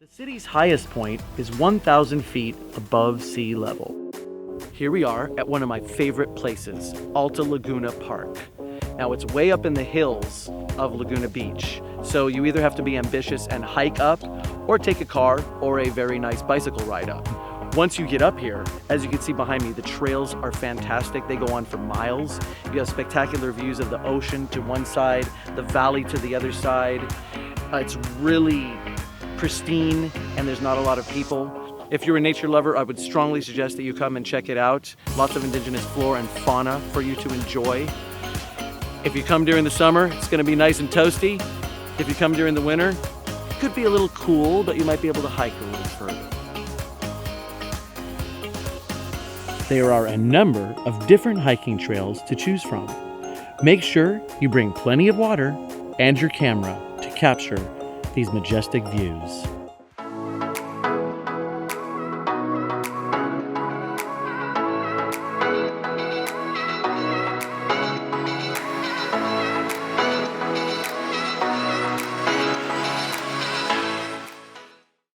The city's highest point is 1,000 feet above sea level. Here we are at one of my favorite places, Alta Laguna Park. Now it's way up in the hills of Laguna Beach, so you either have to be ambitious and hike up or take a car or a very nice bicycle ride up. Once you get up here, as you can see behind me, the trails are fantastic. They go on for miles. You have spectacular views of the ocean to one side, the valley to the other side. It's really pristine and there's not a lot of people. If you're a nature lover, I would strongly suggest that you come and check it out. Lots of indigenous flora and fauna for you to enjoy. If you come during the summer, it's going to be nice and toasty. If you come during the winter, it could be a little cool, but you might be able to hike a little further. There are a number of different hiking trails to choose from. Make sure you bring plenty of water and your camera to capture these majestic views.